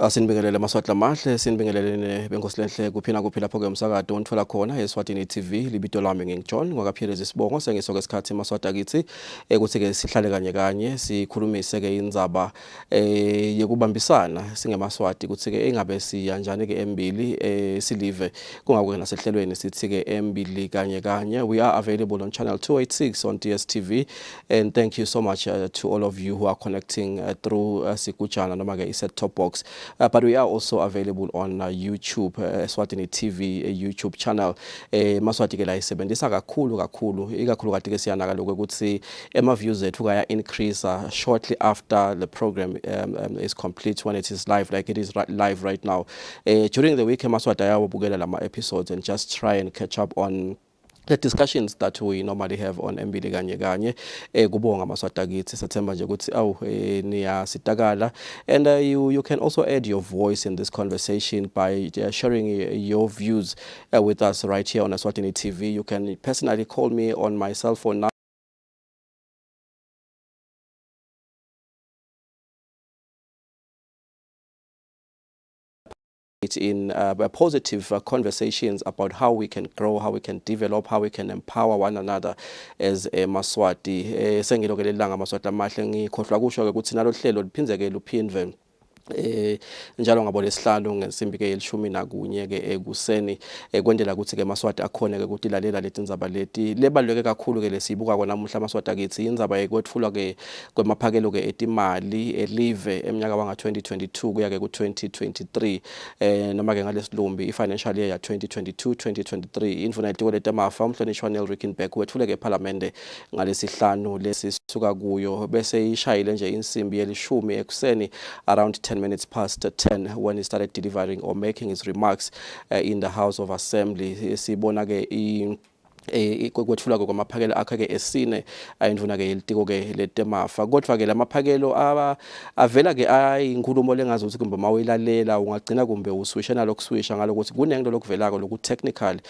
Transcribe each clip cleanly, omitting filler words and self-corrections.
Asinibingelele maswahla mahle sinibingelele bengosilenhle kuphina kuphi lapho ke umsakado onthola khona Eswatini TV libito lami ngingiJohn ngakapheleza isibongo sengiso kesikhathi maswahla kithi ukuthi ke sihlale kanye kanye sikhulumise ke indzaba yekubambisana singemaswati ukuthi ke engabe siyanjani ke Embili silive kungakho nasehlelweni sithi ke Embili kanye kanye. We are available on channel 286 on DSTV, and thank you so much to all of you who are connecting through Sikujana noma ke set top box. But we are also available on YouTube, Eswatini TV YouTube channel. Maswati ke la isebenzisa kakhulu ikakhulu kade ke siyanaka lokho ukuthi ema views ethu kaya increase shortly after the program is complete, when it is live like it is live right now. During the week Maswati ayabukela lama episodes and just try and catch up on the discussions that we normally have on Embili kanye kanye. Kubonga maswata kithi sathemba nje ukuthi niyasitakala, and you can also add your voice in this conversation by sharing your views with us right here on Eswatini TV. You can personally call me on my cell phone now in positive conversations about how we can grow, how we can develop, how we can empower one another as Maswati. Sengilokelelanga maswati amahle ngikhohlwa kusho ke ukuthi nalo hlelo liphinzeke luphindwe njalo ngabo lesihlanu ngesimbi ke 11 ke ekuseni kwendela ukuthi ke maswati akhona ke ukuthi lalela leti ndzaba leti lebaluleke kakhulu ke lesibuka kwa namuhla maswati akithi indzaba yekwethulwa ke kwemaphakelo ke etimali elive eminyaka wanga 2022 kuya ke ku 2023 noma ke ngalesilumbi i-financial year ya 2022-2023 indvuna yetiko letemafa umhlonishwa Rickenback wethule ke eParliament ngalesihlanu lesisuka kuyo bese ishayile nje insimbi yelishumi ekuseni around 10 minutes past 10 when he started delivering or making his remarks in the House of Assembly. Sibona ke kwethula kwamaphakelo akhe ke esine ayindvuna ke ilitiko ke letemafa, kodwa ke lamaphakelo avela ke ayinkulumo lengazi ukuthi kumbe mawilalela ungagcina kumbe uswisha nalokuswisha ngalokuthi kunento lokuvelako loku technical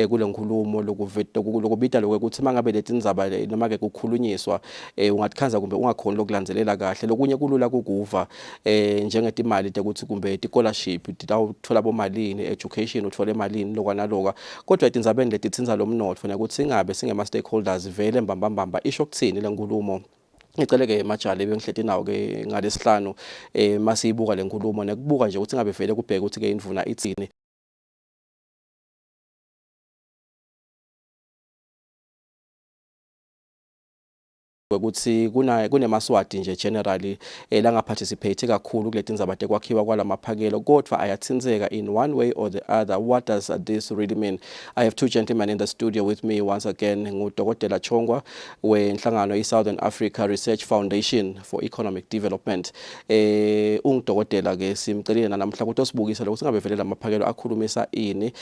kule nkulumo lokubita lokuthi mangabe leti ndzaba noma ke kukhulunyiswa ungathikhanza kumbe ungakhoni lokulandzelela kahle lokunye kulula kukuva njengetimali ukuthi kumbe scholarship titawuthola bomalini, education uthole malini lokwanaloka, kodwa etindzabeni letitsinza lomnotho ukuthi singabe singema stakeholders vele mbambamba isho ukuthini lenkulumo. Ngicela ke majali bengihleti nawo ke ngalesihlanu masiyibuka lenkulumo nekubuka nje ukuthi ngabe vele kubheka ukuthi ke indvuna ithini ukuthi kunemaswati nje generally langa participate kakhulu kuleti ndzaba tekwakhiwa kwalamaphakelo, kodwa ayathinzeka in one way or the other. What does this really mean? I have two gentlemen in the studio with me once again. Ngudokotela Chongwa wenhlangano Southern Africa Research Foundation for Economic Development. Ungudokotela ke simcelile namhla ukuthi osibukise lokuthi ngabe vele lamaphakelo akhulumisa ini.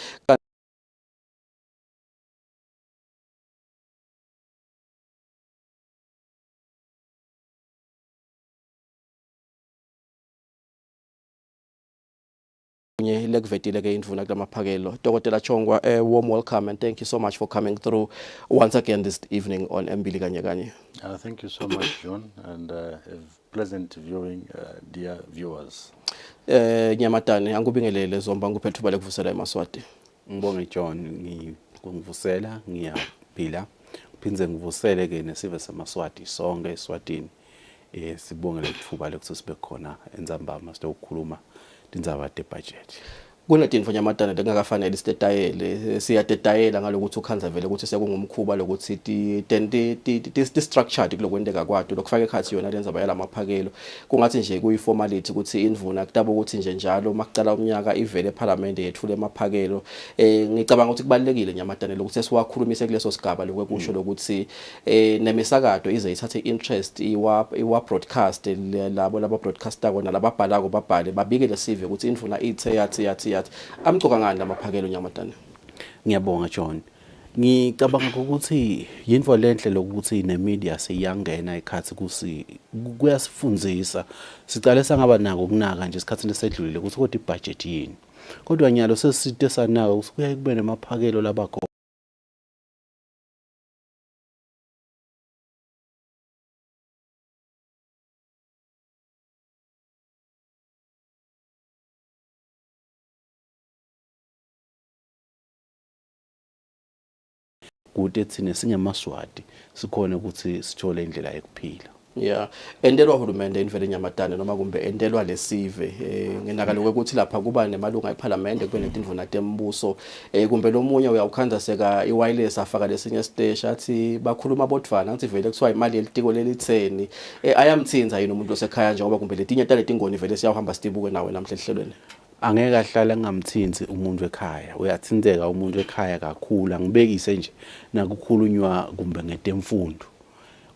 Lekuvetile ke indvuna kulamaphakelo. Dokotela Chongwa, warm welcome and thank you so much for coming through once again this evening on Embili kanye kanye. Thank you so much, John, and pleasant viewing, dear viewers. Nyamatane angubingelele zomba nguphethe ubale kuvusela emaswati. Ngibonge John, ngivusela ngiyaphila phindze ngivusele ke nesive semaswati sonke eSwatini. Sibonge lethuba lokuthi sibe khona endzambama sitokukhuluma tindzaba te-budget. Kunetinto nyamatane lengakafanele sitetayele siyatetayela ngalokuthi ukhanza vele ukuthi sekungumkhuba lokuthi ti structured kulokwendeka kwato lokufaka ekhathi yona lenza bayala amaphakelo kungathi nje kuyiformality ukuthi indvuna kutaba ukuthi nje njalo makucala umnyaka ivele eParliament yethule amaphakelo. Ngicabanga ukuthi kubalekile nyamatane lokuthi siwakhulumise kuleso sigaba lokwekusho lokuthi nemisakato ize ithathe interest iwa broadcast labo broadcaster kona lababhalako babhale babike lesive ukuthi indvuna ithe yathi amcoka ngani lamaphakelo nyamatane. Ngiyabonga John. Ngicabanga ukuthi yinto lenhle lokuthi nemedia seyangena ekhathi kuyasifundzisa. Sicale sangaba nako ukunaka nje isikhatsini esedlulile ukuthi kodwa ibudget yini. Kodwa nyalo sesite sanaka ukuthi kuyaye kube nemaphakelo labakho kude thina singemaswati sikhona ukuthi sithole indlela yokuphila. Yeah, endelwa uhulumende imvelo enyamatane noma kumbe endelwa lesive ngenakalo ukuthi lapha kuba nemalunga eParliament kube netindvuna tembuso kumbe lomunye uyawukhanzaseka iwireless afaka lesinye stage athi bakhuluma bodvana ngathi vele kuthiwa imali yelitiko lelitheni ayamthinza yini umuntu osekhaya njengoba kumbe letinye taletingoni vele siyahamba sidibuke nawe namhla ehlelweni. Angeke ahlala ngamthinzi umuntu ekhaya, uyathinzeka umuntu ekhaya kakhulu, angibekise nje nakukhulunywa kumbe ngetemfundo.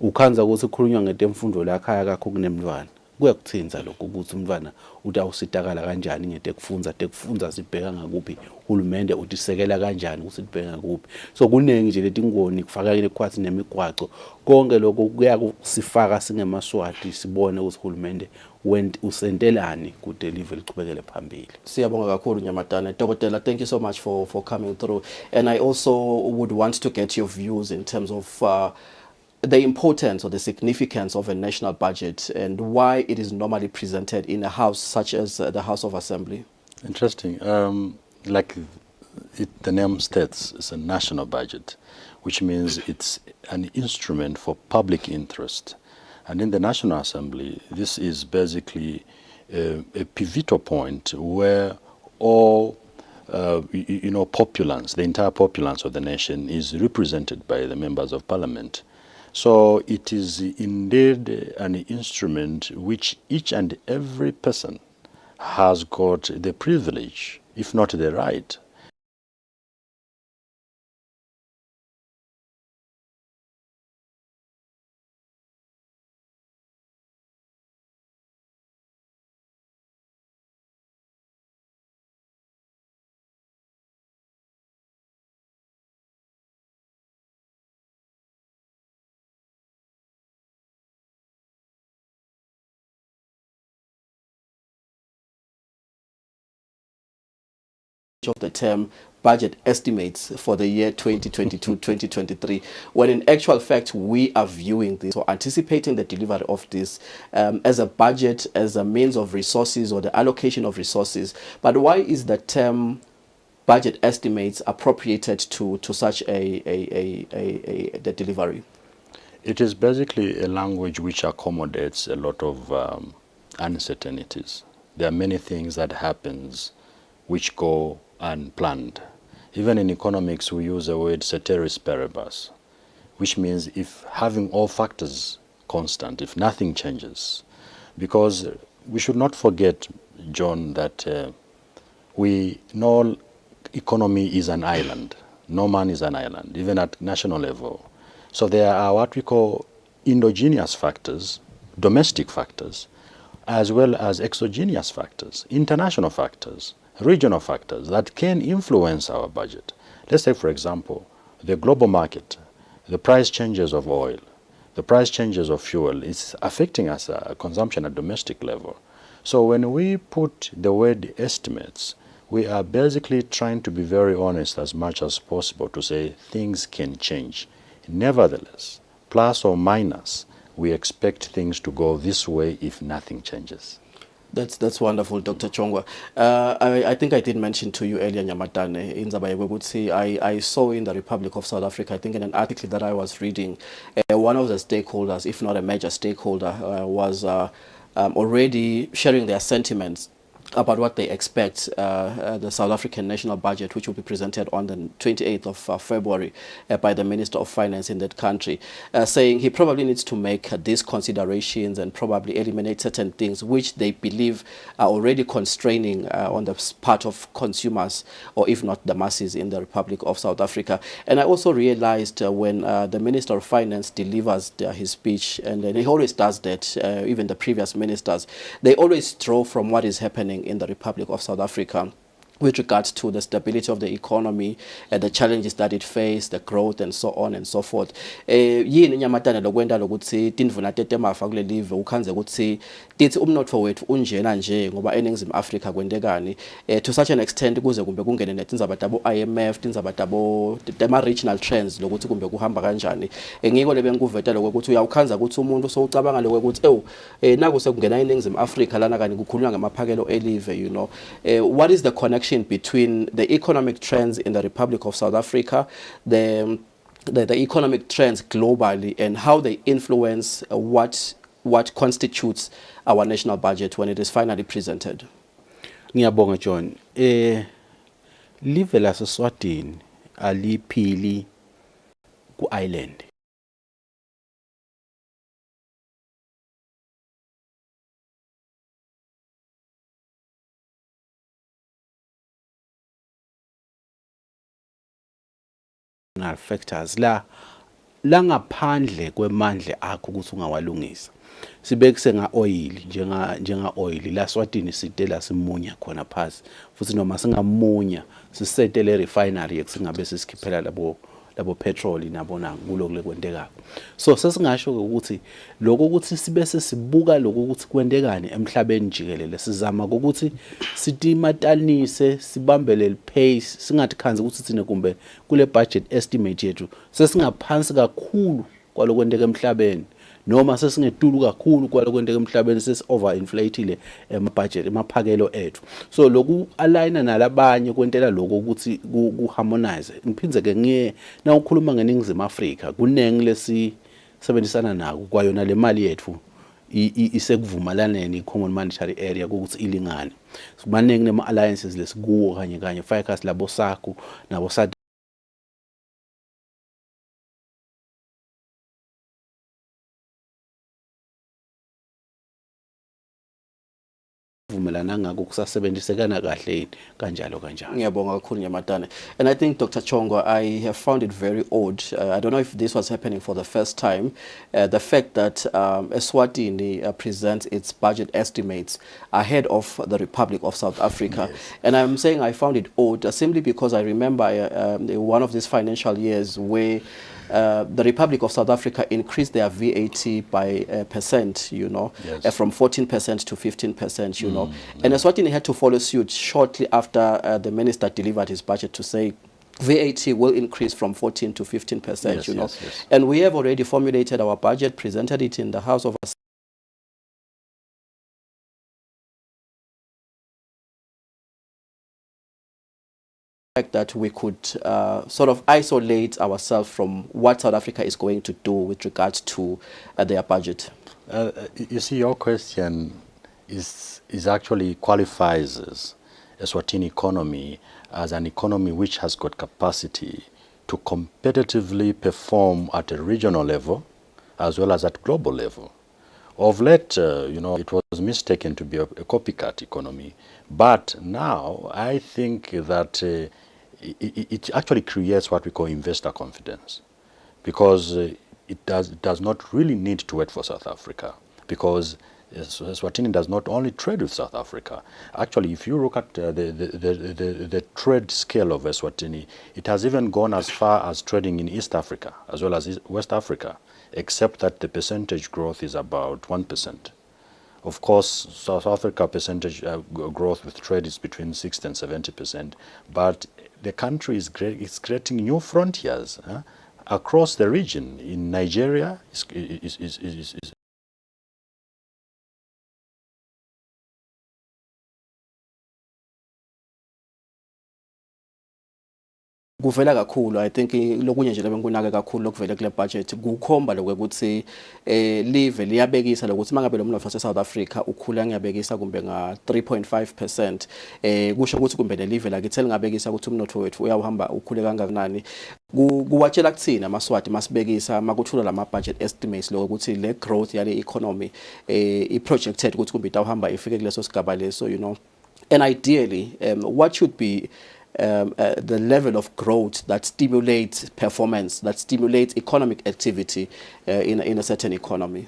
Ukhanza ukuthi kukhulunywa ngetemfundo la ekhaya kakho kunemntwana. Kuyakuthinza lokho ukuthi umntwana uthi awusitakala kanjani tekufundza sibheka ngakuphi, uhulumende utisekela kanjani ukuthi sibheka ngakuphi. So kuningi nje letingoni kufakakile kwathi nemigwaco, konke lokho kuyakusifaka singemaswati sibone ukuthi uhulumende usentelani kude live lichubekele phambili. Siyabonga kakhulu Nyamatane. Dokotela, thank you so much for coming through, and I also would want to get your views in terms of the importance or the significance of a national budget and why it is normally presented in a house such as the House of Assembly. Interesting. Like the name states, it's a national budget, which means it's an instrument for public interest. And in the National Assembly, this is basically a pivotal point where all populace, the entire populace of the nation is represented by the members of parliament. So it is indeed an instrument which each and every person has got the privilege, if not the right, Of the term budget estimates for the year 2022-2023, when in actual fact we are viewing this or anticipating the delivery of this as a budget, as a means of resources or the allocation of resources. But why is the term budget estimates appropriated to such the delivery? It is basically a language which accommodates a lot of uncertainties. There are many things that happens which go unplanned. Even in economics, we use the word ceteris paribus, which means if having all factors constant, if nothing changes. Because we should not forget, John, that we know economy is an island. No man is an island, even at national level. So there are what we call endogenous factors, domestic factors, as well as exogenous factors, international factors, regional factors that can influence our budget. Let's take, for example, the global market, the price changes of oil, the price changes of fuel. It's affecting us consumption at domestic level. So when we put the word estimates, we are basically trying to be very honest as much as possible to say things can change. Nevertheless, plus or minus, we expect things to go this way if nothing changes. That's wonderful, Dr. Chongwa. I think I did mention to you earlier, Nyamatane, in Zabayegwegutsi, I saw in the Republic of South Africa, I think in an article that I was reading, one of the stakeholders, if not a major stakeholder, was already sharing their sentiments about what they expect the South African national budget, which will be presented on the 28th of February by the Minister of Finance in that country, saying he probably needs to make these considerations and probably eliminate certain things which they believe are already constraining on the part of consumers, or if not the masses in the Republic of South Africa. And I also realized when the Minister of Finance delivers his speech, and he always does that, even the previous ministers, they always draw from what is happening in the Republic of South Africa with regards to the stability of the economy and the challenges that it faced, the growth and so on and so forth. Yini Nyamatane lokwenda lokuthi tindvuna tetemafa kule live ukhanze ukuthi tithi umnotfo wethu unjena nje ngoba eNingizimu Afrika kwendekani to such an extent kuze kumbe kungene netindzaba tabo IMF, tindzaba tabo tema regional trends lokuthi kumbe kuhamba kanjani. Ngiko lebengikuvetela ukuthi uyawukhanza ukuthi umuntu so ucabanga lokuthi naku sekungena eNingizimu Afrika lana kani kukhulunywa ngamaphakelo elive, you know. What is the connection between the economic trends in the Republic of South Africa, the the economic trends globally and how they influence what constitutes our national budget when it is finally presented. Ngiyabonga John. Live laseSwatini aliphili ku island. Factors la ngaphandle kwemandla akho ukuthi ungawalungisa sibekise nga-oil njenga-oil la Swatini sitela simunya khona phasi futhi noma singamunya sisetele refinery esingabe sisikhiphela labo petrol nabona kulokule kwenteka so sesingasho ukuthi lokho ukuthi sibe sesibuka lokho ukuthi kwentekani emhlabeni jikelele sizama ukuthi sitimatanise sibambele pace singathi khanzi ukuthi sine kumbe kule budget estimate yethu sesingaphansi kakhulu kwalokwenteka emhlabeni noma sesingedulu kakhulu kwalokwenteka emhlabeni sesi overinflatile budget emaphakelo ethu so loku aligna nalabanye kwentela lokho ukuthi ku harmonize ngiphindze ke ngiye na ukhuluma ngeNingizimu Afrika kunenge lesi sebenzisana nako kwayona le mali yethu isekuvumalaneni common monetary area ukuthi ilingane kubanenge nema alliances lesikuwo kanye ficus labo SACU nabo ngako kusasebenzisekana kahle kanjalo. Ngiyabonga kakhulu Nyamatane. And I think Dr. Chongo, I have found it very odd. I don't know if this was happening for the first time. The fact that Eswatini presents its budget estimates ahead of the Republic of South Africa. Yes. And I'm saying I found it odd simply because I remember one of these financial years where the Republic of South Africa increased their VAT by percent, you know, yes. From 14% to 15%, you know. And Eswatini had to follow suit shortly after the minister delivered his budget to say VAT will increase from 14 to 15%, yes, you know. Yes, yes. And we have already formulated our budget, presented it in the House of that we could sort of isolate ourselves from what South Africa is going to do with regards to their budget. You see, your question is actually qualifies Eswatini economy as an economy which has got capacity to competitively perform at a regional level as well as at global level. Of late, you know, it was mistaken to be a copycat economy, but now I think that it actually creates what we call investor confidence, because it does not really need to wait for South Africa, because Eswatini does not only trade with South Africa. Actually, if you look at the trade scale of Eswatini, it has even gone as far as trading in East Africa as well as West Africa, except that the percentage growth is about 1%. Of course, South Africa percentage growth with trade is between 60 and 70%, but the country is creating new frontiers across the region. In Nigeria, kuvela kakhulu. I think lokunye nje lebenkunake kakhulu lokuvela kule budget kukhomba lokuthi live liyabekisa lokuthi mangabe lo mnotho wase South Africa ukhula ngiyabekisa kumbe nga 3.5%, kusho ukuthi kumbe le live lakithi lingabekisa ukuthi umnotho wethu uyawuhamba ukhule kangakanani. Kuwatshela kuthina amaswati masibekisa makuthula lama budget estimates lokuthi le growth yale economy projected ukuthi kumbe itawuhamba ifike kuleso sigaba leso, you know. And ideally what should be the level of growth that stimulates performance, that stimulates economic activity in a certain economy.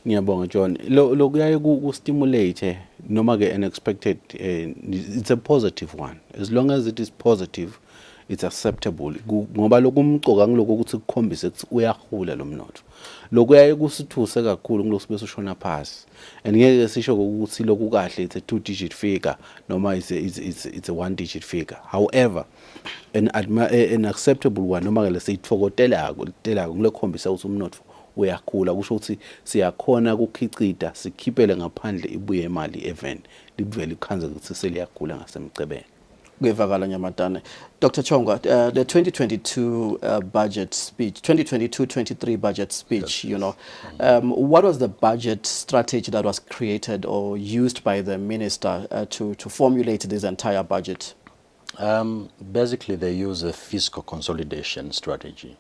Ngiyabonga John. Lokuyaye ku-stimulate noma ke unexpected, it's a positive one. As long as it is positive, it's acceptable. Ngoba lokumcoka ngiloko ukuthi kukhombise ukuthi uyahula lo mnotho. Lokuyaye kusithuse kakhulu ngiloko sibe sishona phansi. And ngeke sisho ukuthi lokhu kahle it's a 2-digit figure noma it's a 1-digit figure. However, an acceptable one noma ke lesitfokotelako ngilokhombisa ukuthi umnotho uyakhula, kusho ukuthi siyakhona ukukhicita sikhiphele ngaphandle ibuye imali even libuvela ikhanze ukuthi seliyakhula ngasemcebeni. Kuyevakala Nyamatane. Dr. Chongwa, the 2022 budget speech, 2022-23 budget speech, Yes. what was the budget strategy that was created or used by the minister to formulate this entire budget? Basically, they use a fiscal consolidation strategy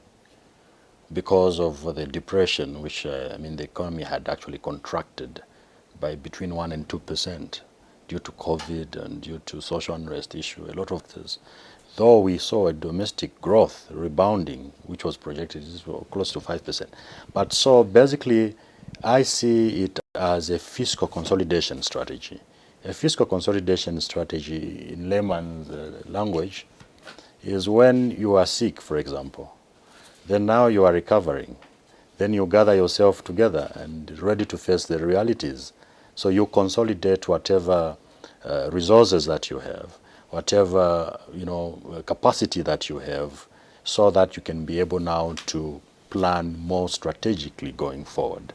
because of the depression, which the economy had actually contracted by between 1% and 2% due to COVID and due to social unrest issue, a lot of this. Though we saw a domestic growth rebounding, which was projected close to 5%. But so basically, I see it as a fiscal consolidation strategy. A fiscal consolidation strategy, in layman's language, is when you are sick, for example. Then now you are recovering. Then you gather yourself together and ready to face the realities. So you consolidate whatever resources that you have, whatever capacity that you have, so that you can be able now to plan more strategically going forward.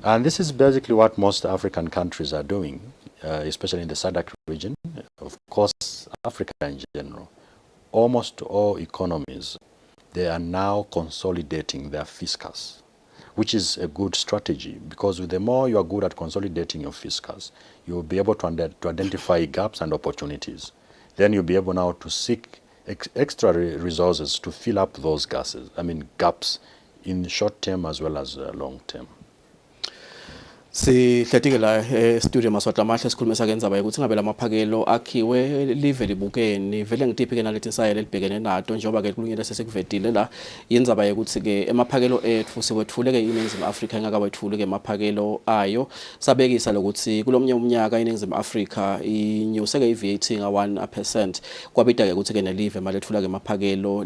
And this is basically what most African countries are doing, especially in the SADC region, of course, Africa in general. Almost all economies, they are now consolidating their fiscus, which is a good strategy, because the more you are good at consolidating your fiscus, you will be able to identify gaps and opportunities. Then you'll be able now to seek extra resources to fill up those gaps in short term as well as long term. Sihlephike la studio Maswati amahle sikhuluma sakendzaba ukuthi ngabe lamaphakelo akhiwe live libukeni vele ngitiphi nalethi insayelo elibhekene nato njengoba ke kulungile sesikuvedile la yendzaba ukuthi ke emaphakelo ethu sikwethule ke iningizimu Afrika engakawethuli ke emaphakelo ayo sabekisa lokuthi kulomnye umnyaka iningizimu Afrika inyuse ke iVAT nga 1% kwabida ke ukuthi ke nelive malethula ke emaphakelo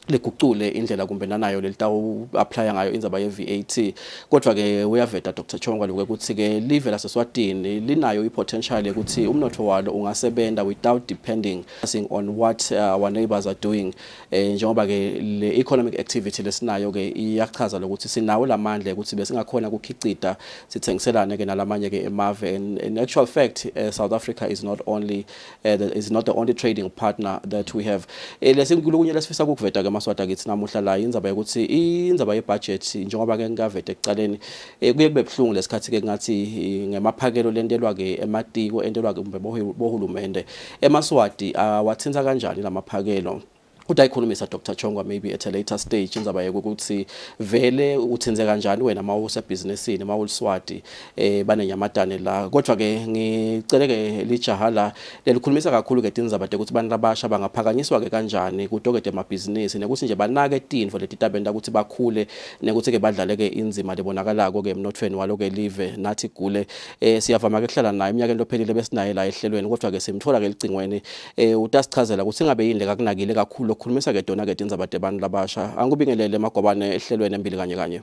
ligucule indlela kumbe nanayo lelitawu apply ngayo indzaba ye-VAT kodwa ke uyaveta Dr. Chongwa lokho ukuthi ke live laseSwatini linayo ipotential ukuthi umnotho walo ungasebenta without depending on what our neighbors are doing njengoba ke le economic activity lesinayo ke iyachaza lokuthi sinawo lamandla ukuthi besingakhona ukukhicita sithengiselane ke nalamanye ke emave and in actual fact South Africa is not the only trading partner that we have lesinkulunye lesifisa ukuveta ke Maswati kithi namuhla la indzaba ukuthi indzaba ye-budget njengoba ke ngavete ekucaleni kuye kube buhlungu lesikhathi ke ngathi ngemaphakelo lentelwa ke ematiko entelwa ke kumbe bohulumende eMaswati awathinta kanjani lamaphakelo udayikhulumisa Dr. Chongwa maybe at a later stage indzaba yokuthi vele uthenze kanjani wena mawuse businessini mawuliswati banenyamatane la kodwa ke ngicele ke lijaha la lelikhulumisa kakhulu ke tindzaba ukuthi abantu abasha bangaphakanyiswa ke kanjani kudokete emabhizinisi nekuthi nje banake tintfo letitabenta ukuthi bakhule nekuthi ke badlale ke inzima lebonakalako ke emnothweni walo ke live nathi gule siyavama ke kuhlala naye iminyaka lophelile besinaye la ehlelweni kodwa ke simthola ke licingweni utasichazela ukuthi ngabe yini lekakunakile kakhulu khulumisa ke dona ke tindzaba tebantu labasha angubingelele Magwabane ehlelweni Embili kanye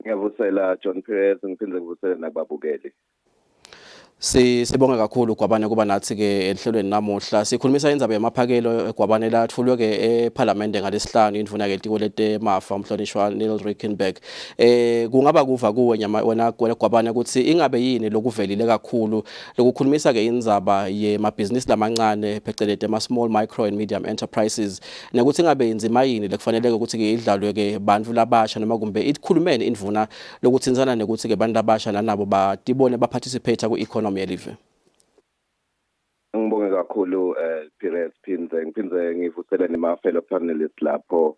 ngiyavusela John Perez ngiphinde ngivusele nakubabukeli Sibonga kakhulu Gwabane kuba nathi ke ehlelweni namuhla sikhulumisa indzaba yamaphakelo Gwabane lathulwe ke eParliament ngalesihlanu indvuna ke tiko letemafa umhlonishwa Neil Rickenberg kungaba kuva kuwe wena Gwabane ukuthi ingabe yini lokuvelile kakhulu lokukhulumisa ke indzaba yemabhizinisi lamancane phecelede ama small micro and medium enterprises nekuthi ingabe inzima yini lekufanele ukuthi ke idlalwe ke bantfu labasha noma kumbe ikhulumene indvuna lokuthinzana nekuthi ke bantu labasha nanabo batibone baparticipate ku economy yelive. Ngibonge kakhulu Perez ngiphinde ngivusele nema-fellow panelists lapho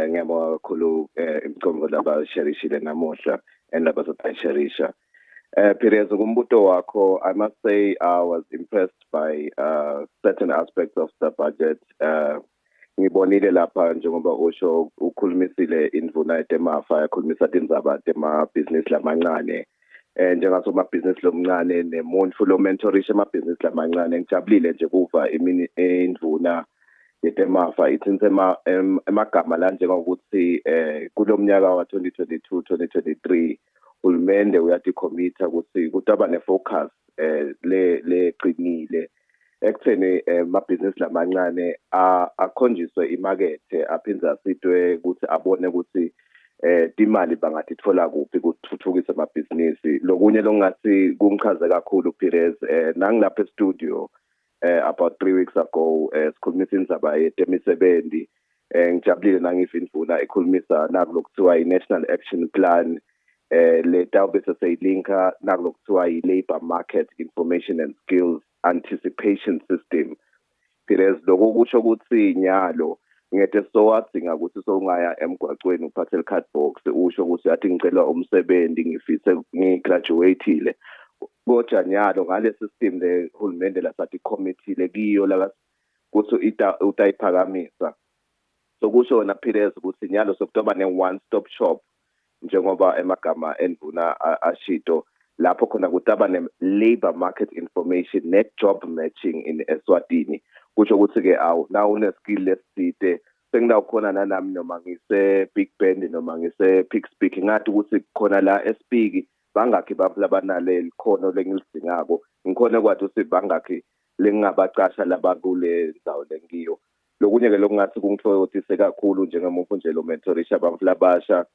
ngiyabonga kakhulu imicombo labasherishile namuhla labazotayisherisha Perez ngumbuto wakho I must say I was impressed by certain aspects of the budget ngibonile lapha njengoba usho ukhulumisile indvuna etemafa yakhulumisa tindzaba temabhizinisi lamancane njengasomabhizinisi lomncane nemuntu lo mentorisha amabhizinisi lamancane ngijabulile nje kuva indvuna yetemafa ithinze emagama la njengokuthi kulomnyaka wa 2022-2023 uhulumende uyaticommita ukuthi kutaba nefocus leqinile ekutheni amabhizinisi lamancane akhonjiswe imakethe aphindze asitwe ukuthi abone ukuthi imali bangatitfola kuphi kuthuthukisa amabhizinisi lokunye longathi kungichaze kakhulu Perez nangilapha e-studio about 3 weeks ago sikhulumisa indzaba yetemisebenzi ngijabulile nangifuna ikhulumisa nakulokuthiwa i-National Action Plan letawube seyilinka nakulokuthiwa i-Labour Market Information and Skills Anticipation System. Perez lokho kusho ukuthi nyalo ngete sowadzinga ukuthi sowungaya emgwaqweni uphathe le-card box usho ukuthi athi ngicela umsebenzi ngifise ngigraduateile kodwa nyalo ngale system le hulumende lasathi committee lekiyo la kuthi utayiphakamisa sokusho na Perez ukuthi nyalo sokutoba ne-one stop shop njengoba emagama endvuna ashito lapho khona kutaba ne-labor market information net-job matching in Eswatini kusho ukuthi-ke na une-skill leside senginakhona nanami noma ngise-Big Bend noma ngise-Pick Speak ngathi ukuthi khona la eSpeak bangakhi bantu labanale likhono lengilidingako ngikhona kwathi ukuthi bangakhi lengingabacasha labakule ndawo lengiyo lokunye-ke lokungathi kungithokozise kakhulu njengomuntu nje lo mentorisha abantu labasha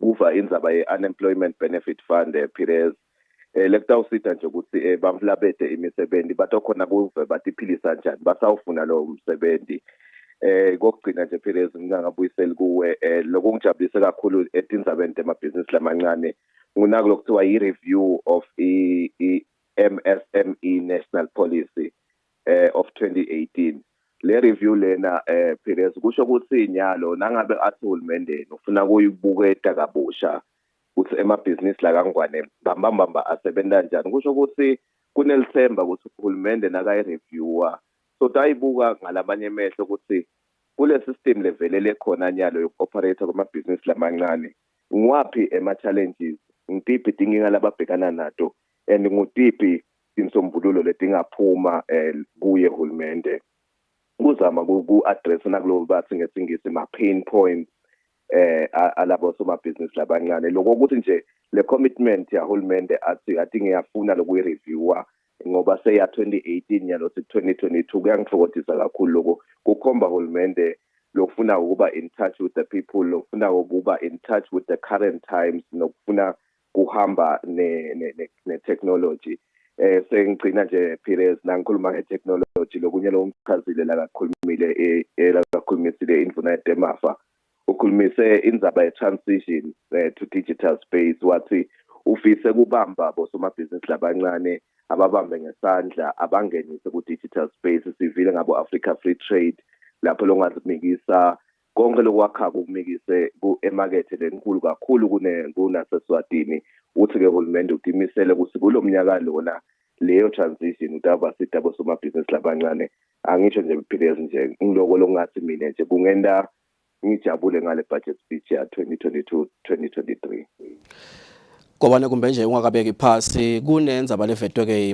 kuva indzaba ye-unemployment benefit fund Perez lekutawusita nje ukuthi bantu labete imisebenzi batokhona kuve batiphilisa njani basawufuna lo msebenzi kokugcina nje Perez ngingabuyiseli kuwe lokungijabulise kakhulu etindzabeni temabhizinisi lamancane ngunako lokuthiwa i-review of i-MSME National Policy of 2018 le review lena Perez kusho ukuthi nyalo nangabe athi uhulumende ufuna kuyibuketa kabusha ukuthi emabhizinisi la kangwane bambamba asebenza kanjani kusho ukuthi kunelithemba ukuthi uhulumende nakayi-reviewa so tayibuka ngalamanye emehlo ukuthi kule system level lekhona nyalo yoku-operate kwamabhizinisi lamancane ngwaphi ema-challenges ngitiphi dinginga lababhekana nato and ngutiphi insombululo letingaphuma kuye hulumende kuzama ku-address nakulo bathi ngesingisi ma-pain points alabo somabhizinisi labancane lokho ukuthi nje le commitment yahulumende athi ngiyafuna lokuyi-reviewa ngoba seya 2018 yalo 2022 kuyangithokozisa kakhulu lokho kukhomba hulumende lokufuna ukuba in touch with the people lokufuna ukuba in touch with the current times nokufuna kuhamba ne-technology sengigcina nje Perez nangikhuluma nge-technology lokunye lo mchazile la kakhulumisile indvuna yetemafa ukhulumise indzaba ye-transition to digital space wathi ufise kubamba bosomabhizinisi labancane ababambe ngesandla abangenise ku-digital space sivile ngabo Africa Free Trade lapho longazikumikisa konke lokwakhaka ukumikise emakethe lenkulu kakhulu kunaseswatini uthi-ke hulumende utimisele ukuthi kulo mnyaka lona leyo transition utaba sida bosomabhizinisi labancane angisho nje Perez nje ngiloko longathi mina nje kungenda ngijabule ngale budget speech ya 2022-2023 Kobane kumbe nje ungakabeki phasi kunendzaba levetwe-ke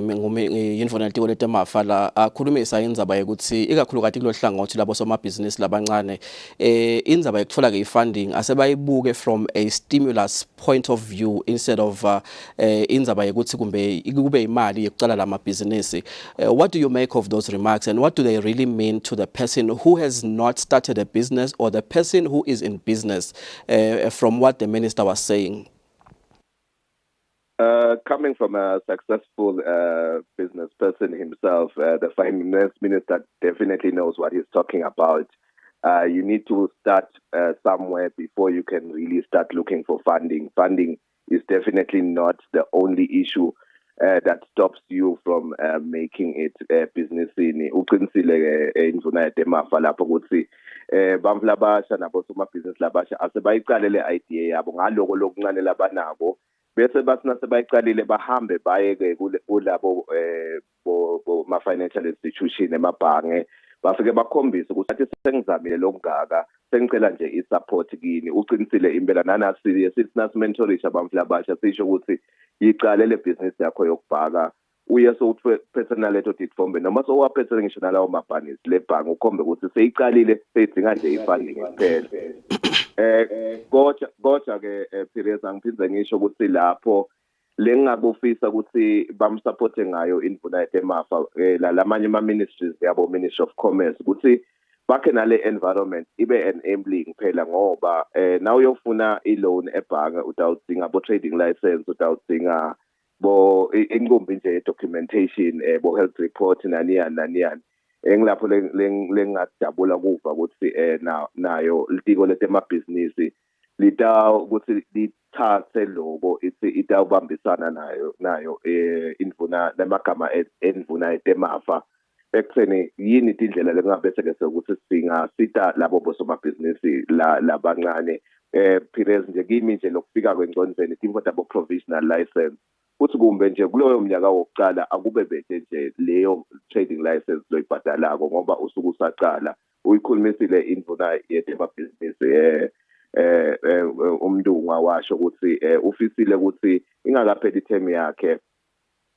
yindvuna yetiko letemafa la akhulumisa indzaba yokuthi ikakhulukati kulo hlangothi labo somabhizinisi labancane indzaba yokuthola-ke i-funding asebayibuke from a stimulus point of view instead of indzaba yokuthi kube imali yokucala lamabhizinisi. What do you make of those remarks and what do they really mean to the person who has not started a business or the person who is in business from what the minister was saying? Coming from a successful business person himself, the finance minister definitely knows what he's talking about. You need to start somewhere before you can really start looking for funding. Funding is definitely not the only issue that stops you from making it business. Uqinisile indvuna yetemafa lapho ukuthi bantu labasha nabo somabhizinisi labasha asebayiqalele idea yabo ngaloko lokuncane labanako bese bathi nasebayiqalile bahambe baye-ke kulabo ma-financial institution emabhange bafike bakhombise ukuthi athi sengizamile lokungaka sengicela nje i-support kini uqinisile impela sithi nasimentorisha abantu labasha sisho ukuthi yiqale le bhizinisi yakho yokubhaka uye personal audit form noma sowaphethe ngisho nalawo mabhanisi le bhange ukhombe ukuthi seyiqalile seyidinga nje i-funding kuphela kodwa-ke Perez angiphinde ngisho ukuthi lapho lengingakufisa ukuthi bamsupporte ngayo indvuna yetemafa lamanye ama-ministries yabo Ministry of Commerce ukuthi bakhe nale environment ibe enabling phela ngoba na uyofuna i-loan ebhange utawudinga bo-trading license utawudinga bo inkumbi nje documentation bo health report naniyan engilapho lengajabula kuva ukuthi nayo litiko letemabhizinisi lita ukuthi lithathe lokho itawubambisana nayo indvuna lemagama endvuna etemafa ekutheni yini indlela lengabe sekese ukuthi singasita labo bosomabhizinisi labancane Pires nje kimi nje lokufika kwengconzeni timvo tabo provisional license futhi kumbe nje kuloyo mnyaka wokuqala akube bete nje leyo trading license loyibhadalako ngoba usuku usaqala uyikhulumisile indvuna yetemabhizinisi umuntu washo ukuthi ufisile ukuthi ingakapheli ithemu yakhe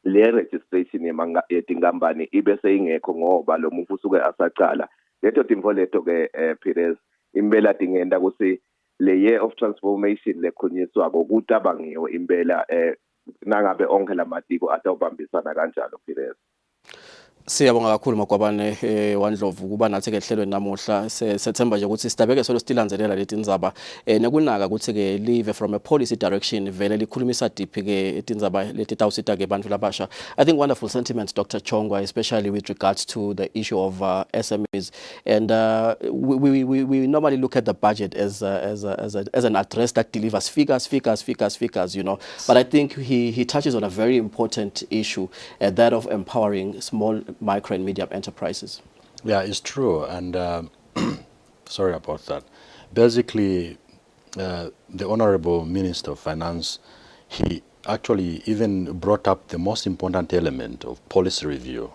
le registration yetinkampani ibe seyingekho ngoba lo muntu usuke asaqala leto timvo leto ke Pires impela dingenda ukuthi le year of transformation lekhonyiswako kutabangiwe impela nangabe onke lamatiko atawubambisana kanjalo Pires. Siyabonga kakhulu Magwabane waNdlovu kuba nathi ke ehlelweni namuhla sethemba nje ukuthi sidabeke solo stilanzelela leti indzaba nekunaka ukuthi ke live from a policy direction vele likhulumisa deep ke itindzaba leti tawusita ke bantu labasha. I think wonderful sentiments Dr. Chongwa, especially with regards to the issue of SMEs, and we normally look at the budget as an address that delivers figures, you know, but I think he touches on a very important issue, that of empowering small, micro and medium enterprises. Yeah, it's true, and sorry about that. Basically, the Honorable Minister of Finance, he actually even brought up the most important element of policy review.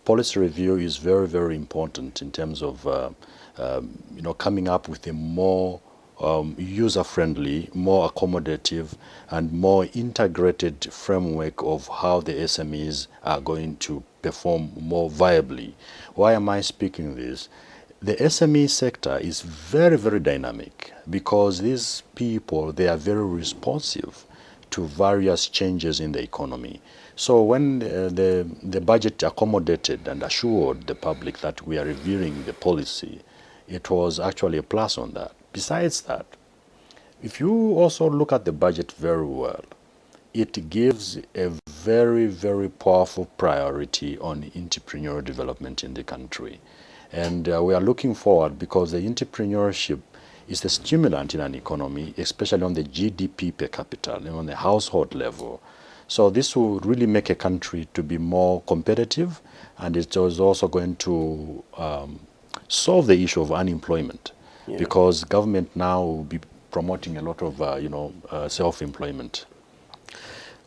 Policy review is very, very important in terms of coming up with a more user-friendly, more accommodative, and more integrated framework of how the SMEs are going to perform more viably. Why am I speaking this? The SME sector is very, very dynamic because these people, they are very responsive to various changes in the economy. So when the budget accommodated and assured the public that we are reviewing the policy, it was actually a plus on that. Besides that, if you also look at the budget very well, it gives a very, very powerful priority on entrepreneurial development in the country. And we are looking forward because the entrepreneurship is the stimulant in an economy, especially on the GDP per capita and on the household level. So this will really make a country to be more competitive, and it is also going to solve the issue of unemployment. Yeah. Because government now will be promoting a lot of self-employment.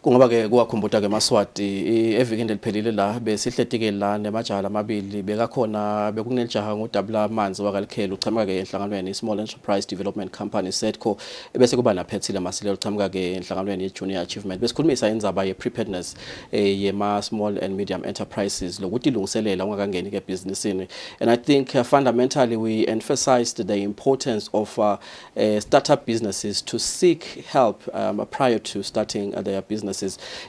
Kungoba ke kuwakhumbuta ke Maswati evikende liphelile la besihletikele la nemajala amabili bekakhona bekunelijaha ngoDabula Amanzi wakalikhela uqhamuka ke enhlanganweni Small Enterprise Development Company SEDCO bese kuba naphethile Masile uqhamuka ke enhlanganweni ye-Junior Achievement besikhulumisa indzaba ye-preparedness yema small and medium enterprises lokuthi ilungiselela ungakangeni ke businessini. And I think fundamentally we emphasized the importance of startup businesses to seek help prior to starting their business.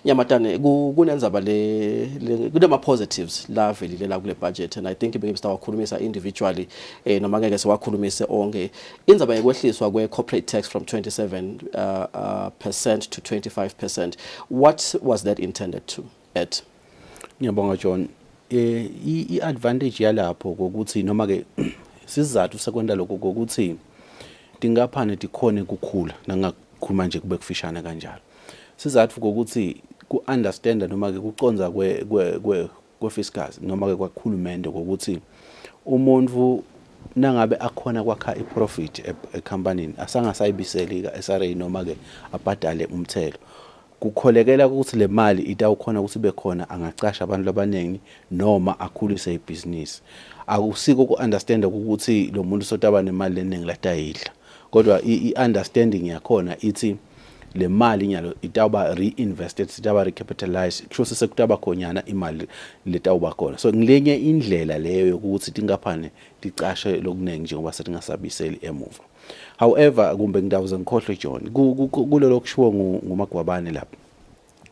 Nyamatane kunenzaba kunema positives la velile la kule budget, and I think ibeke sitawakhulumisa individually noma ngeke siwakhulumise onke indzaba yekwehliswa kwe corporate tax from 27% to 25%. What was that intended to add? Ngiyabonga John. I-advantage yalapho kokuthi noma ke sizathu sekwenda lokho kokuthi tingaphane tikhone kukhula nangakhuluma nje kube kufishana kanjalo. Sizathu kokuthi ku-understand noma ke kuconza kwe-fiscals noma ke kwakhulumende kokuthi umuntu nangabe akhona kwakha i-profit ecompanyini asangasayibiseli ka-SRA noma ke abhadale umthelo kukholekela ukuthi le mali itawukhona ukuthi bekhona angacasha abantu abaningi noma akhulise ibhizinisi. Akusiko ku-understand ukuthi lo muntu sotaba nemali eningi latayidla, kodwa i-understanding yakhona ithi le mali nyalo itawuba reinvested, itawuba recapitalized, kusho sekutaba khonyana imali letawuba khona. So ngilenye indlela leyo yokuthi tingaphane ticashe lokunengi njengoba setingasabiseli emuva. However, kumbe ngidawuze ngikhohle John, kulelo kushiwo nguMagwabane lapha,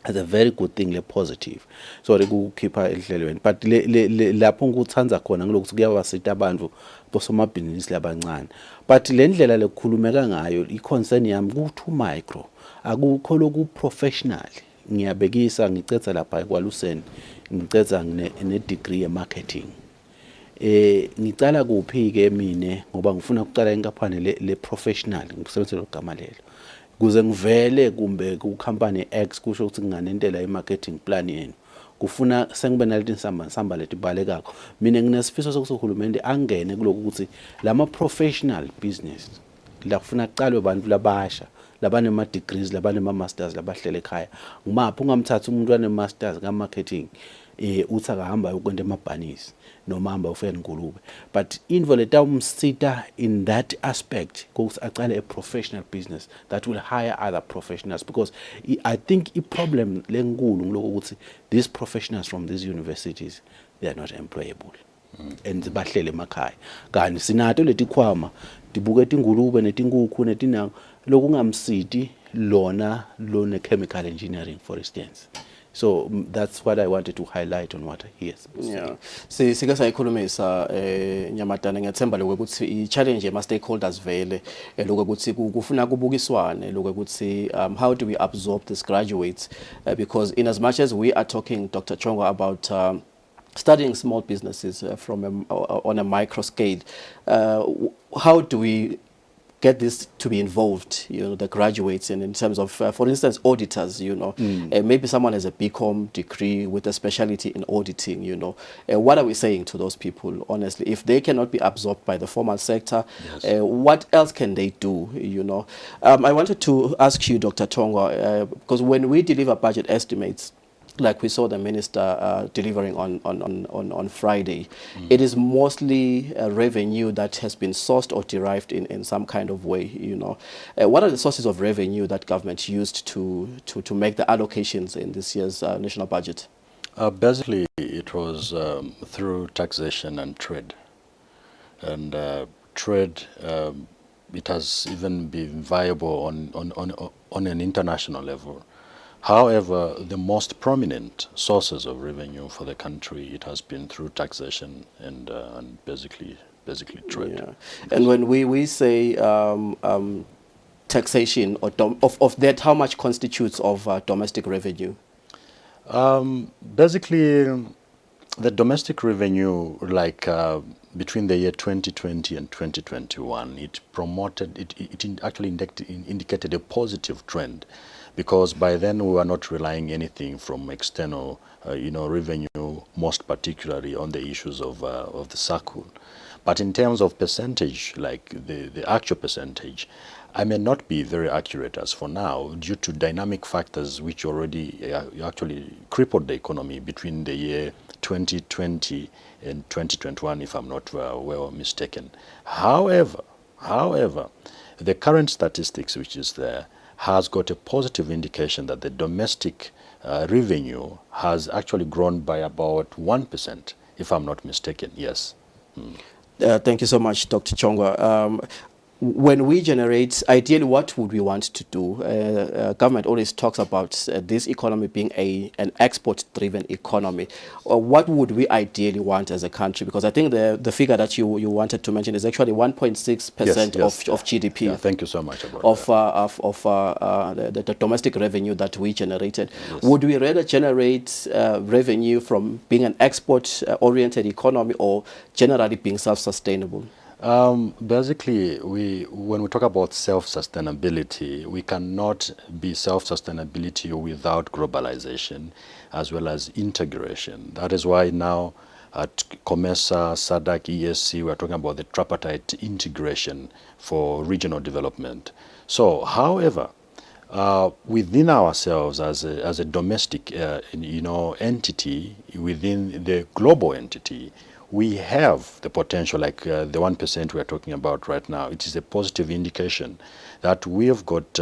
as a very good thing, le positive. Sorry kukhipha ehlelweni, but lapho ngikuthanza khona ngilokuthi kuyabasita abantu bosomabhizinisi labancane. But le ndlela lekukhulumeka ngayo i-concern yami ku-too micro, akukho loku professional ngiyabekisa ngicetha lapha ekwaluseni ngicetha ne-degree ye-marketing. Ngicala kuphi ke mine ngoba ngifuna ukucala inkampani le professional ngisebenzisa lo gama lelo. Kuze ngivele kumbe ku company X kusho ukuthi nginganentela i-marketing plan yenu. Kufuna sengibe naleti nsamba leti balekako. Mina nginesifiso sokuthi uhulumende angene kuloko ukuthi lama professional business la kufuna kucalwe abantu labasha labane ma degrees labane ma masters labahlele ekhaya. Ngimaphi ungamthatha umuntu wane masters ka marketing uthi akahamba ukwenda emabhanisi noma hamba ufena ngulube, but indvo leta umsita in that aspect ukuthi aqale a professional business that will hire other professionals, because I think I problem lenkulu ngiloko ukuthi these professionals from these universities, they are not employable and bahlele emakhaya. Kanti sinato leti khwama tibuke tingulube netinkukhu netinango lokungamsiti lona lone chemical engineering for instance. So that's what I wanted to highlight on what he has said. Yeah. Sike sayikhulumisa Nyamatane ngethemba lokuthi I challenge ema stakeholders vele lokuthi kufuna kubukiswane lokuthi how do we absorb these graduates, because in as much as we are talking, Dr. Chongwa, about studying small businesses on a micro scale, how do we get this to be involved, the graduates, and in terms of, for instance, auditors, maybe someone has a BCom degree with a specialty in auditing, what are we saying to those people, honestly? If they cannot be absorbed by the formal sector, yes, what else can they do, I wanted to ask you, Dr. Chongwa, because when we deliver budget estimates, like we saw the minister delivering on Friday, it is mostly revenue that has been sourced or derived in some kind of way. What are the sources of revenue that government used to make the allocations in this year's national budget? Basically, it was through taxation and trade, and trade. It has even been viable on an international level. However, the most prominent sources of revenue for the country, it has been through taxation and basically trade. Yeah. And when we say taxation of that, how much constitutes of domestic revenue? Basically, the domestic revenue, like between the year 2020 and 2021, it actually indicated a positive trend, because by then we were not relying anything from external, revenue, most particularly on the issues of the circle. But in terms of percentage, like the actual percentage, I may not be very accurate as for now due to dynamic factors which already actually crippled the economy between the year 2020 and 2021, if I'm not well mistaken. However, the current statistics which is there has got a positive indication that the domestic revenue has actually grown by about 1%, if I'm not mistaken. Yes. Thank you so much, Dr. Chongwa. When we generate, ideally, what would we want to do? Government always talks about this economy being an export-driven economy. What would we ideally want as a country? Because I think the figure that you wanted to mention is actually 1.6% of GDP. Yeah, thank you so much about the domestic revenue that we generated. Yes. Would we rather generate revenue from being an export-oriented economy or generally being self-sustainable? Basically, when we talk about self-sustainability, we cannot be self-sustainability without globalization as well as integration. That is why now at COMESA, SADC, ESC, we are talking about the tripartite integration for regional development. So, however, within ourselves as a domestic, entity, within the global entity, we have the potential, like the 1% we are talking about right now. It is a positive indication that we have got,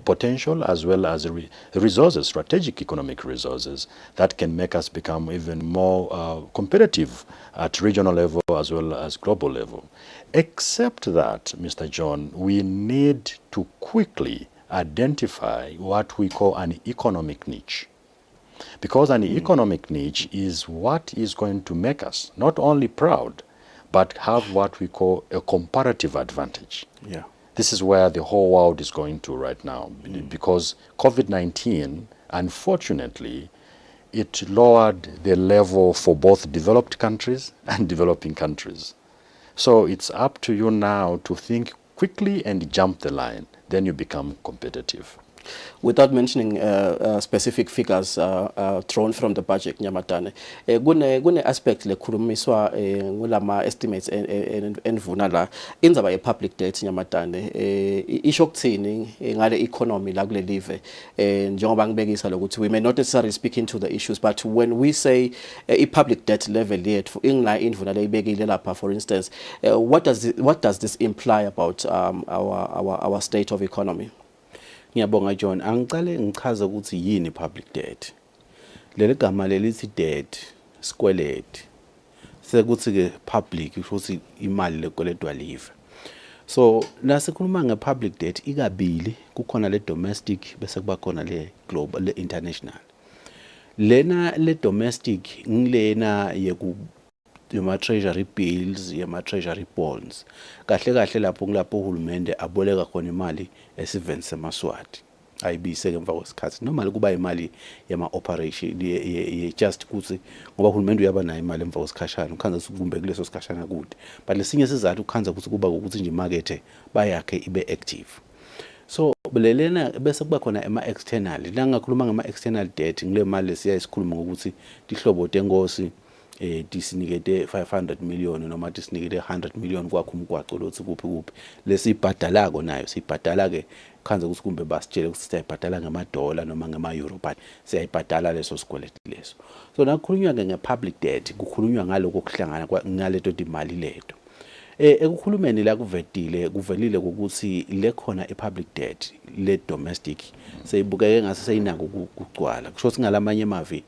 potential as well as resources, strategic economic resources that can make us become even more competitive at regional level as well as global level. Except that, Mr. John, we need to quickly identify what we call an economic niche. Because an economic niche is what is going to make us not only proud, but have what we call a comparative advantage. Yeah. This is where the whole world is going to right now, because COVID-19, unfortunately, it lowered the level for both developed countries and developing countries. So it's up to you now to think quickly and jump the line. Then you become competitive. Without mentioning specific figures thrown from the budget, Nyamatane, kune aspect lekhulumiswa ngulama estimates envuna la indzaba ye public debt Nyamatane isho kuthini ngale economy la kule live njengoba ngibekisa lokuthi we may not necessarily speak into the issues, but when we say public debt level yethu ingla indvuna leyibekile lapha, for instance, what does this imply about our state of economy? Ngiyabonga John, angicale ngichaze ukuthi yini public debt. Leli gama lelithi debt, sikweleti. Sekuthi ke public futhi imali lekweletwa live. So nasikhuluma ngepublic debt ikabili, kukhona le domestic bese kuba khona le global, le international. Lena le domestic ngilena yema treasury bills, yema treasury bonds. Kahle kahle lapho ngilapho uhulumende aboleka khona imali esiveni seMaswati. Ayibise ke emva kwesikhathi. Normally kuba imali yama operation ye just kuthi ngoba uhulumende uyaba nayo imali emva kwesikhashana, ukhanza sikumbe kuleso sikhashana kude. But lesinye sizathu ukhanza ukuthi kuba ukuthi nje market bayakhe ibe active. So belelena bese kuba khona ema external. La ngakhuluma ngama external debt ngile mali siyayisikhuluma ngokuthi dihlobo tengosi disinikete 500 million noma disinikete 100 million kwakho umgwaco lothi kuphi lesibhadalako nayo sibhadala ke khanze ukuthi kumbe basitshele ukuthi siyayibhadala ngama-dollar noma ngama-euro, but siyayibhadala leso sikweleti leso. So nakukhulunywa ke nge-public debt kukhulunywa ngaloko kuhlangana ngaleto imali leto. Ekukhulumeni la kuvelile ukuthi le khona i-public debt le domestic seyibukeke ngase seyinako ukugcwala. Kusho ukuthi ngalamanye emavi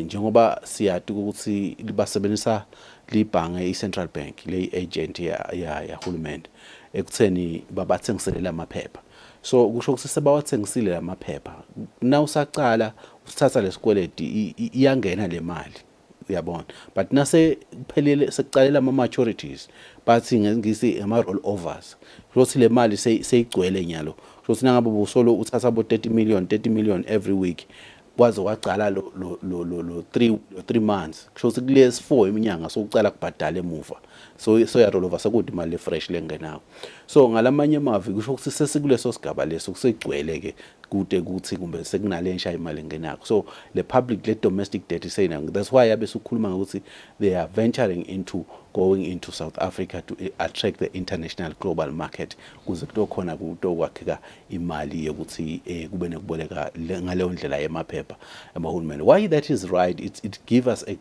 njengoba siyathi ukuthi libasebenzisa libhange i-Central Bank le agent ya hulumende ekutheni babathengisele lamaphepha. So kusho ukuthi sebawathengisile lamaphepha, na usaqala usithatha lesikweleti iyangena le mali, uyabona, but nase kuphelele sekucalela ama maturities bathi ngisi ama rollovers, ukuthi le mali seyigcwele nyalo, ukuthi nangabe busolo uthatha abo 30 million every week waze waqala lo 3 months, kusho ukuthi kulesi 4 iminyanga sokucala kubhadala emuva, so ya rollover sekudi imali fresh lengenako. So ngalamanye emavi kusho ukuthi sesikuleso sigaba leso kusegcwele ke kude kuthi kumbe sekunale nsha imali engenako. So le public le domestic debt saying that's why yabe sukhuluma ukuthi they are venturing into going into South Africa to attract the international global market kuze kutokhona kutokwakheka imali yokuthi kube nekuboleka ngaleyo ndlela yemaphepha emahulumeni. Why that is right, it give us a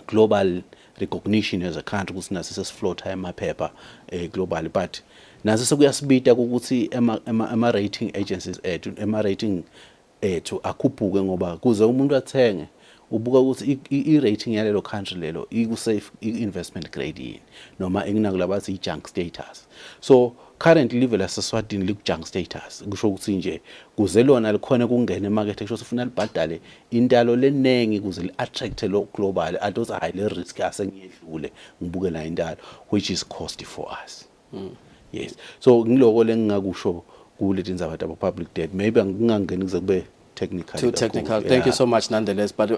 global recognition as a country ukuthi naso sesiflota emaphepha globally, but naso sekuyasibita ukuthi ama rating agencies ema rating akhuphuke ngoba kuze umuntu athenge ubuka ukuthi i-rating yalelo country lelo iku-safe investment grade yini noma enginakulaba i-junk status. So currently level laseSwatini liku-junk status, kusho ukuthi nje kuze lona likhona kungena emarket kusho ufuna libhadale intalo lenengi kuze li-attract lo global adothi hayi le risk asengiyedlule ngibuke la intalo, which is costly for us. Yes, so ngiloko lengingakusho kuleti ndzaba tabo public debt. Maybe ngingangeni kuze kube too technical. Thank you so much nonetheless, but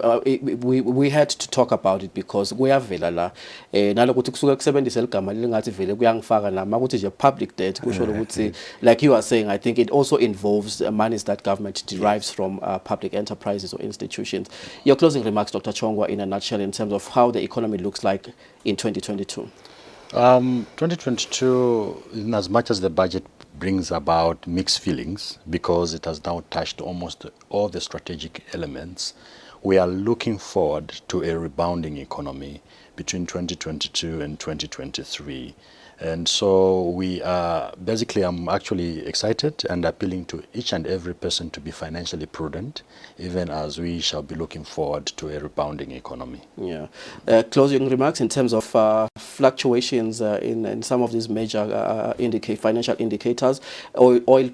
we had to talk about it because kuyavela la nalokuthi kusuka kusebenzisa ligama lingathi vele kuyangifaka nama ukuthi nje public debt kusho ukuthi like you are saying, I think it also involves monies that government derives from public enterprises or institutions. Your closing remarks, Dr. Chongwa, in a nutshell, in terms of how the economy looks like in 2022. 2022, in as much as the budget brings about mixed feelings because it has now touched almost all the strategic elements, we are looking forward to a rebounding economy between 2022 and 2023. And so we are basically, I'm actually excited and appealing to each and every person to be financially prudent, even as we shall be looking forward to a rebounding economy. Yeah. Closing remarks in terms of fluctuations in some of these major financial indicators. Oil